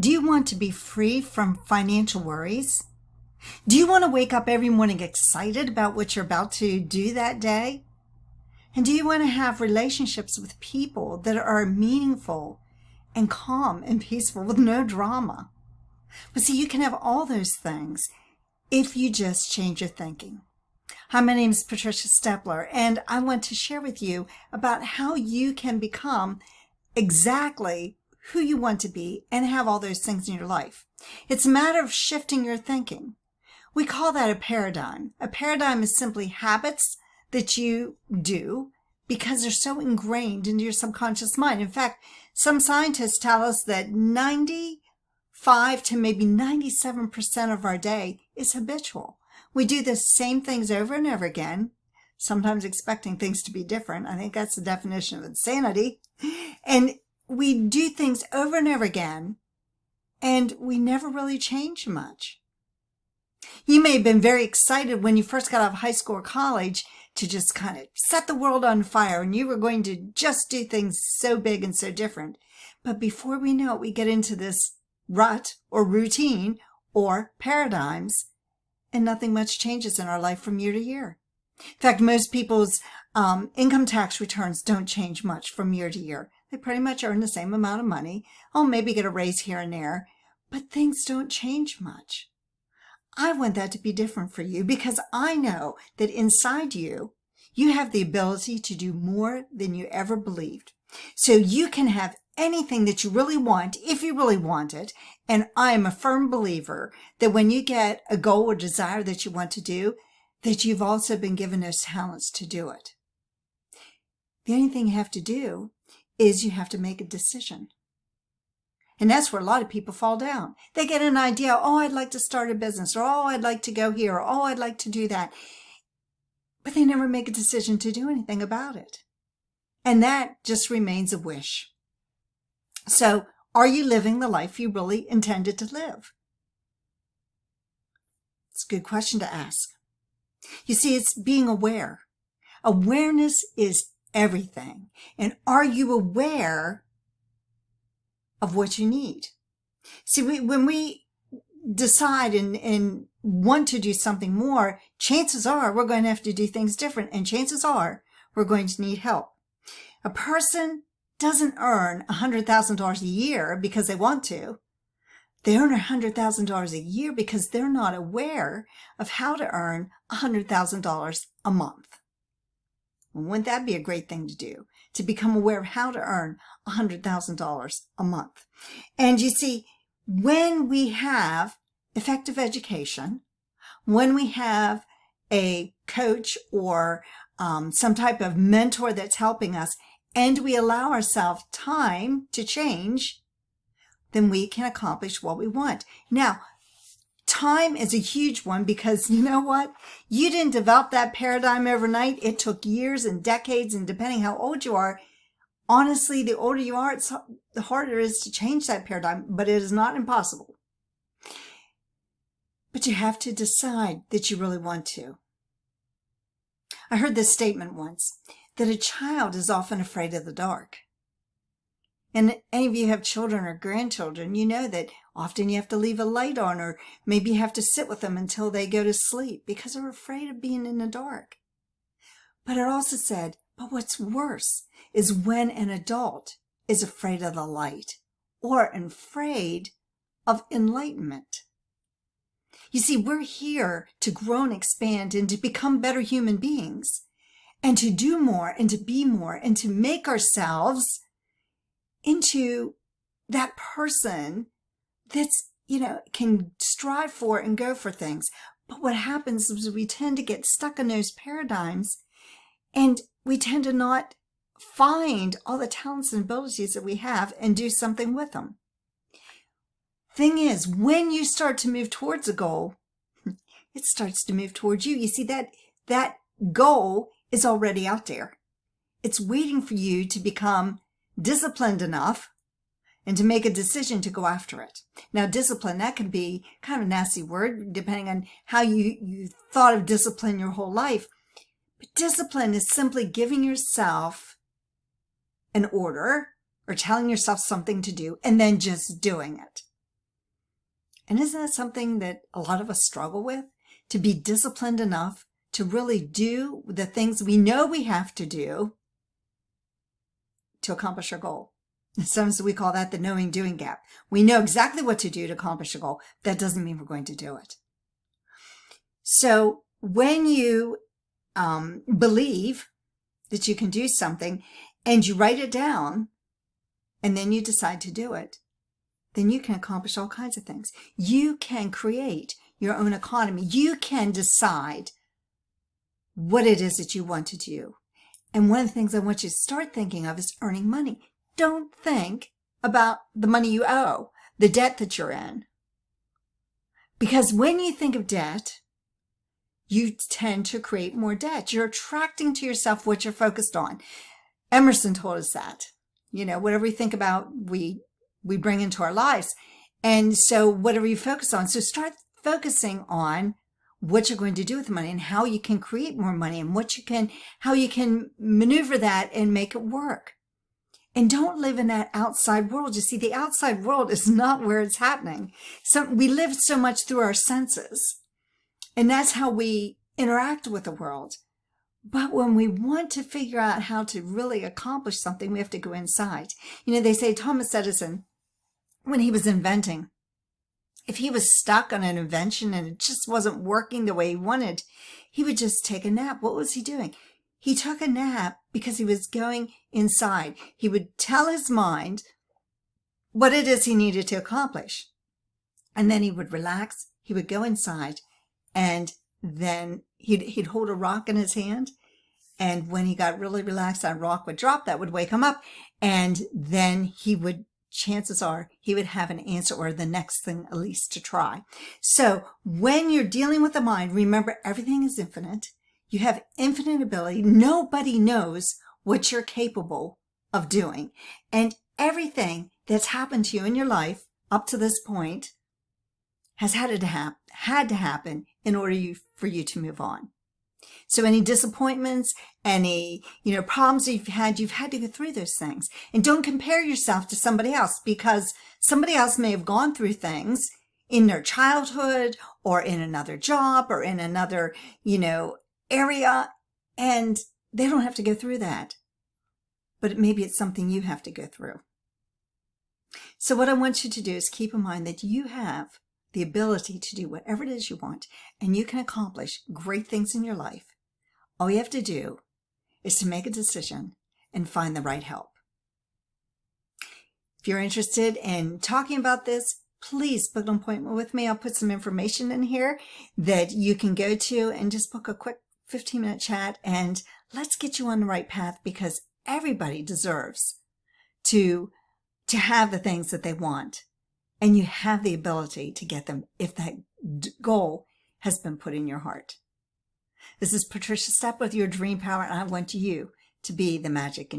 Do you want to be free from financial worries? Do you want to wake up every morning excited about what you're about to do that day? And do you want to have relationships with people that are meaningful and calm and peaceful with no drama? But see, you can have all those things if you just change your thinking. Hi, my name is Patricia Stepler, and I want to share with you about how you can become exactly who you want to be and have all those things in your life. It's a matter of shifting your thinking. We call that a paradigm. A paradigm is simply habits that you do because they're so ingrained into your subconscious mind. In fact, some scientists tell us that 95 to maybe 97% of our day is habitual. We do the same things over and over again, sometimes expecting things to be different. I think that's the definition of insanity. And we do things over and over again, and we never really change much. You may have been very excited when you first got out of high school or college to just kind of set the world on fire, and you were going to just do things so big and so different. But before we know it, we get into this rut or routine or paradigms, and nothing much changes in our life from year to year. In fact, most people's income tax returns don't change much from year to year. They pretty much earn the same amount of money. Oh, maybe get a raise here and there, but things don't change much. I want that to be different for you because I know that inside you, you have the ability to do more than you ever believed. So you can have anything that you really want if you really want it. And I am a firm believer that when you get a goal or desire that you want to do, that you've also been given those talents to do it. The only thing you have to do is you have to make a decision. And that's where a lot of people fall down. They get an idea, oh, I'd like to start a business, or oh, I'd like to go here, or oh, I'd like to do that. But they never make a decision to do anything about it. And that just remains a wish. So, are you living the life you really intended to live? It's a good question to ask. You see, it's being aware. Awareness is everything. And are you aware of what you need? See, when we decide and want to do something more, chances are we're going to have to do things different, and chances are we're going to need help. A person doesn't earn $100,000 a year because they want to. They earn $100,000 a year because they're not aware of how to earn $100,000 a month. Wouldn't that be a great thing to do? To become aware of how to earn $100,000 a month. And you see, when we have effective education, when we have a coach or some type of mentor that's helping us, and we allow ourselves time to change, then we can accomplish what we want. Now, time is a huge one because you know what? You didn't develop that paradigm overnight. It took years and decades, and depending how old you are, honestly, the older you are, the harder it is to change that paradigm, but it is not impossible. But you have to decide that you really want to. I heard this statement once, that a child is often afraid of the dark. And any of you have children or grandchildren, you know that often you have to leave a light on, or maybe you have to sit with them until they go to sleep because they're afraid of being in the dark. But it also said, but what's worse is when an adult is afraid of the light or afraid of enlightenment. You see, we're here to grow and expand and to become better human beings and to do more and to be more and to make ourselves into that person that's, can strive for and go for things. But what happens is we tend to get stuck in those paradigms, and we tend to not find all the talents and abilities that we have and do something with them. Thing is, when you start to move towards a goal, it starts to move towards you. You see, that goal is already out there. It's waiting for you to become disciplined enough and to make a decision to go after it. Now, discipline, that can be kind of a nasty word depending on how you thought of discipline your whole life. But discipline is simply giving yourself an order or telling yourself something to do and then just doing it. And isn't that something that a lot of us struggle with? To be disciplined enough to really do the things we know we have to do to accomplish our goal. Sometimes we call that the knowing doing gap. We know exactly what to do to accomplish a goal. That doesn't mean we're going to do it. So when you believe that you can do something and you write it down and then you decide to do it, then you can accomplish all kinds of things. You can create your own economy. You can decide what it is that you want to do. And one of the things I want you to start thinking of is earning money. Don't think about the money you owe, the debt that you're in. Because when you think of debt, you tend to create more debt. You're attracting to yourself what you're focused on. Emerson told us that. You know, whatever we think about, we bring into our lives. And so whatever you focus on, so start focusing on what you're going to do with the money and how you can create more money and how you can maneuver that and make it work. And don't live in that outside world. You see, the outside world is not where it's happening. We live so much through our senses, and that's how we interact with the world. But when we want to figure out how to really accomplish something, we have to go inside. You know, they say Thomas Edison, when he was inventing, if he was stuck on an invention and it just wasn't working the way he wanted, he would just take a nap. What was he doing? He took a nap because he was going inside. He would tell his mind what it is he needed to accomplish. And then he would relax. He would go inside, and then he'd hold a rock in his hand. And when he got really relaxed, that rock would drop. That would wake him up. And then chances are he would have an answer or the next thing at least to try. So when you're dealing with the mind, remember everything is infinite. You have infinite ability. Nobody knows what you're capable of doing. And everything that's happened to you in your life up to this point has had to happen in order for you to move on. So any disappointments, any, problems that you've had to go through those things. And don't compare yourself to somebody else, because somebody else may have gone through things in their childhood or in another job or in another, area, and they don't have to go through that. But maybe it's something you have to go through. So what I want you to do is keep in mind that you have the ability to do whatever it is you want, and you can accomplish great things in your life. All you have to do is to make a decision and find the right help. If you're interested in talking about this, please book an appointment with me. I'll put some information in here that you can go to and just book a quick 15-minute chat, and let's get you on the right path, because everybody deserves to have the things that they want. And you have the ability to get them if that goal has been put in your heart. This is Patricia Stepp with Your Dream Power, and I want you to be the magic in your